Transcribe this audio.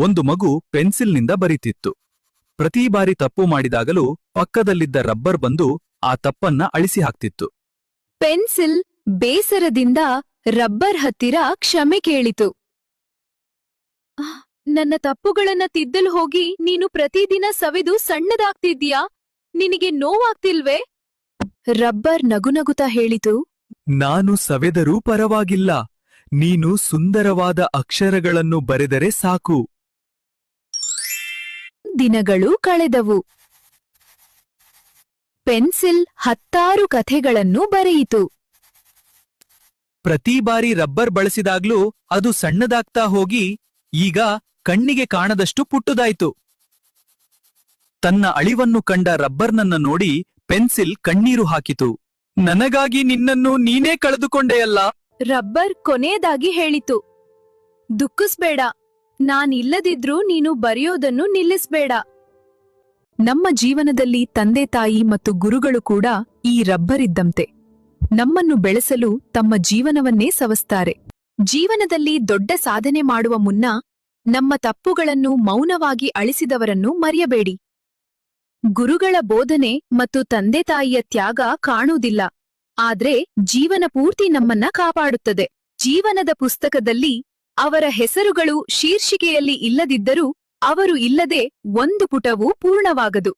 ಒಂದು ಮಗು ಪೆನ್ಸಿಲ್ನಿಂದ ಬರೀತಿತ್ತು. ಪ್ರತಿ ಬಾರಿ ತಪ್ಪು ಮಾಡಿದಾಗಲೂ ಪಕ್ಕದಲ್ಲಿದ್ದ ರಬ್ಬರ್ ಬಂದು ಆ ತಪ್ಪನ್ನ ಅಳಿಸಿ ಹಾಕ್ತಿತ್ತು. ಪೆನ್ಸಿಲ್ ಬೇಸರದಿಂದ ರಬ್ಬರ್ ಹತ್ತಿರ ಕ್ಷಮೆ ಕೇಳಿತು. ನನ್ನ ತಪ್ಪುಗಳನ್ನ ತಿದ್ದಲು ಹೋಗಿ ನೀನು ಪ್ರತಿದಿನ ಸವೆದು ಸಣ್ಣದಾಗ್ತಿದ್ಯಾ? ನಿನಗೆ ನೋವಾಗ್ತಿಲ್ವೇ? ರಬ್ಬರ್ ನಗುನಗುತ್ತಾ ಹೇಳಿತು, ನಾನು ಸವೆದರೂ ಪರವಾಗಿಲ್ಲ, ನೀನು ಸುಂದರವಾದ ಅಕ್ಷರಗಳನ್ನು ಬರೆದರೆ ಸಾಕು. ದಿನಗಳು ಕಳೆದವು. ಪೆನ್ಸಿಲ್ 10 ಕಥೆಗಳನ್ನು ಬರೆಯಿತು. ಪ್ರತಿ ಬಾರಿ ರಬ್ಬರ್ ಬಳಸಿದಾಗ್ಲೂ ಅದು ಸಣ್ಣದಾಗ್ತಾ ಹೋಗಿ ಈಗ ಕಣ್ಣಿಗೆ ಕಾಣದಷ್ಟು ಪುಟ್ಟದಾಯ್ತು. ತನ್ನ ಅಳಿವನ್ನು ಕಂಡ ರಬ್ಬರ್ನನ್ನ ನೋಡಿ ಪೆನ್ಸಿಲ್ ಕಣ್ಣೀರು ಹಾಕಿತು. ನನಗಾಗಿ ನಿನ್ನನ್ನು ನೀನೇ ಕಳೆದುಕೊಂಡೆಯಲ್ಲ. ರಬ್ಬರ್ ಕೊನೆಯದಾಗಿ ಹೇಳಿತು, ದುಃಖಿಸ್ಬೇಡ, ನಾನಿಲ್ಲದಿದ್ರೂ ನೀನು ಬರೆಯೋದನ್ನು ನಿಲ್ಲಿಸ್ಬೇಡ. ನಮ್ಮ ಜೀವನದಲ್ಲಿ ತಂದೆ ತಾಯಿ ಮತ್ತು ಗುರುಗಳು ಕೂಡ ಈ ರಬ್ಬರ್ ಇದ್ದಂತೆ. ನಮ್ಮನ್ನು ಬೆಳೆಸಲು ತಮ್ಮ ಜೀವನವನ್ನೇ ಸವಸ್ತಾರೆ. ಜೀವನದಲ್ಲಿ ದೊಡ್ಡ ಸಾಧನೆ ಮಾಡುವ ಮುನ್ನ ನಮ್ಮ ತಪ್ಪುಗಳನ್ನು ಮೌನವಾಗಿ ಅಳಿಸಿದವರನ್ನು ಮರೆಯಬೇಡಿ. ಗುರುಗಳ ಬೋಧನೆ ಮತ್ತು ತಂದೆ ತಾಯಿಯ ತ್ಯಾಗ ಕಾಣುವುದಿಲ್ಲ, ಆದ್ರೆ ಜೀವನ ಪೂರ್ತಿ ನಮ್ಮನ್ನ ಕಾಪಾಡುತ್ತದೆ. ಜೀವನದ ಪುಸ್ತಕದಲ್ಲಿ ಅವರ ಹೆಸರುಗಳು ಶೀರ್ಷಿಕೆಯಲ್ಲಿ ಇಲ್ಲದಿದ್ದರೂ ಅವರು ಇಲ್ಲದೆ ಒಂದು ಪುಟವೂ ಪೂರ್ಣವಾಗದು.